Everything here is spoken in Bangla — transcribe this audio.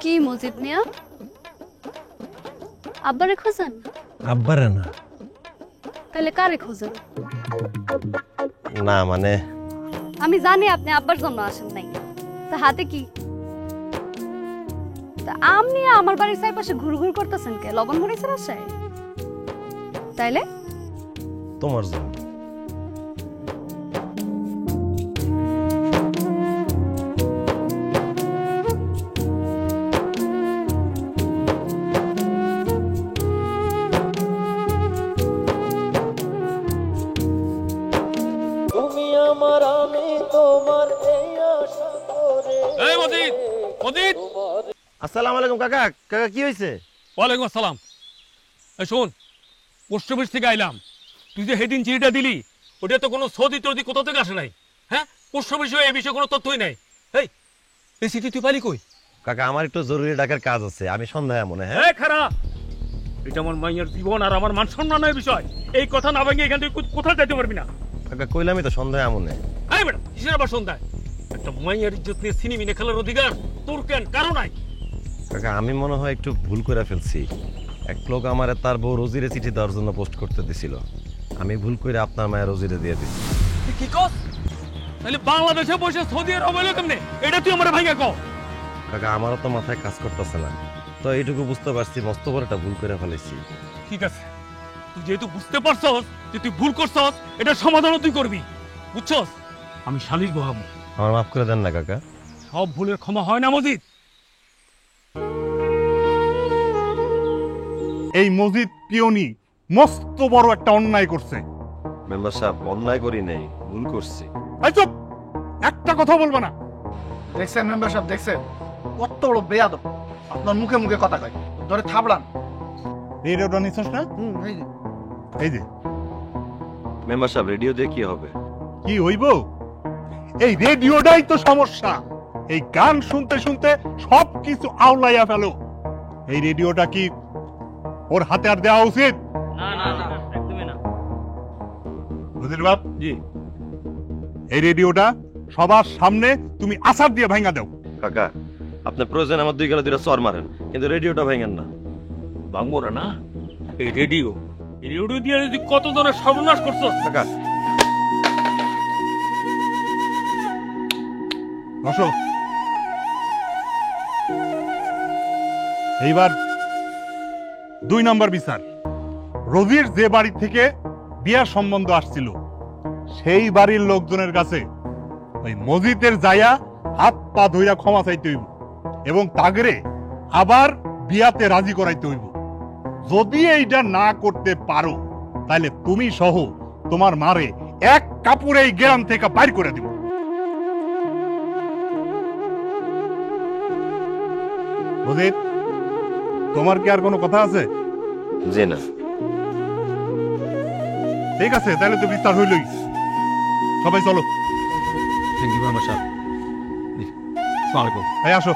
কি মসজিদ মিয়া আব্বারে খোঁজেন? আব্বারে না। তাহলে কারে খোঁজেন? না মানে আমি জানি আপনি আব্বার জন্য আসেন নাই, তা হাতে কি? তা আপনি আমার বাড়ির চারপাশে ঘুরঘুর করতেছেন কে? লবণ মরিচের আশায়? তাইলে তোমার জন্য। আসসালামু আলাইকুম কাকা। কাকা কি হয়েছে? ওয়ালাইকুম আসসালাম। শোন, পোস্ট অফিস থেকে আইলাম। তুই যে হেডিং চিঠিটা দিলি ওটা তো কোনো সৌদি টদি কোথা থেকে আসে নাই। হ্যাঁ, পোস্ট অফিসে এই বিষয়ে কোনো তথ্যই নাই। এই চিঠি তুই পালি কই? কাকা আমার একটু জরুরি ডাকার কাজ আছে, আমি সন্ধ্যায় মনে। হ্যাঁ খারাপ, এটা আমার মাইয়ের জীবন আর আমার মান সম্মানের বিষয়। এই কথা না ভেঙে এখান থেকে কোথাও যাইতে পারবি না। কাকা কইলামই তো সন্ধ্যায় মনে। হ্যাঁ ম্যাডাম, কিসের আবার সন্ধ্যায়? একটা মাইয়ের ইজ্জত নিয়ে সিনেমিনে খেলার অধিকার তোর কেন? কারণ নাই। কাকা আমি মনে হয় একটু ভুল করে ফেলছি। এক লোক আমারে তার বউ রোজিরে চিঠি দেওয়ার জন্য পোস্ট করতে দিছিল, আমি ভুল করে আপনার মায়ের রোজিরে দিয়ে দিচ্ছি। তুই কি কস? তাহলে বাংলাদেশে বসে সৌদি আরব হইলো কেমনে? এটা তুই আমার ভাইকে কও। কাকা আমারও তো মাথায় কাজ করতেছে না, তো এইটুকু বুঝতে পারছি মস্ত বড় একটা ভুল করে ফেলেছি। ঠিক আছে, তুই যেহেতু বুঝতে পারছস যে তুই ভুল করছস, এটা সমাধানও তুই করবি, বুঝছস? আমি শালির বহাবো। আমার মাফ করে দেন না কাকা। সব ভুলের ক্ষমা হয় না মজিদ। এই মসজিদ পিয়নি মস্ত বড় একটা অন্যায় করছে। মেম্বার সাহেব অন্যায় করি নাই, ভুল করছি। এই চুপ, একটা কথা বলবো না। দেখছেন মেম্বার সাহেব, দেখছেন কত বড় বেয়াদব, আপনার মুখে মুখে কথা কয়, ধরে থাবড়ান। রেডিওটা নিছস না? এই যে এই যে মেম্বার সাহেব রেডিও দিয়ে কি হবে? কি হইব? এই রেডিওটাই তো সমস্যা। এই গান শুনতে শুনতে সবকিছু আওলাইয়া ফেলো। এই রেডিওটা কি ওর হাতে আর দেওয়া উচিত? না না না, একদমই না। বুঝলি বাপ? জি। এই রেডিওটা সবার সামনে তুমি আছাড় দিয়ে ভাঙা দাও। কাকা আপনি প্রয়োজন আমার 2 গালে 2টা চর মারেন, কিন্তু রেডিওটা ভাঙেন না। ভাঙবো না? এই রেডিও দিয়ে যদি কত জনের সর্বনাশ করছস। কাকা বসো। এইবার 2 নম্বর বিচার। রবির যে বাড়ি থেকে বিয়ার সম্বন্ধ আসছিল সেই বাড়ির লোকজনের কাছে ওই মসজিদের যায়া হাত পা ধইরা ক্ষমা চাইতে হইব এবং তাগরে আবার বিয়াতে রাজি করাইতে হইব। যদি এইটা না করতে পারো তাহলে তুমি সহ তোমার মারে এক কাপড়ে এই গ্রাম থেকে বাইর করে দিব। মজিদ, তোমার কি আর কোনো কথা আছে? জি না। ঠিক আছে, তাহলে তো বিস্তার হইলই। সবাই চলো। থ্যাংক ইউ মেম্বার সাহেব। আসসালামু আলাইকুম। এই আসো।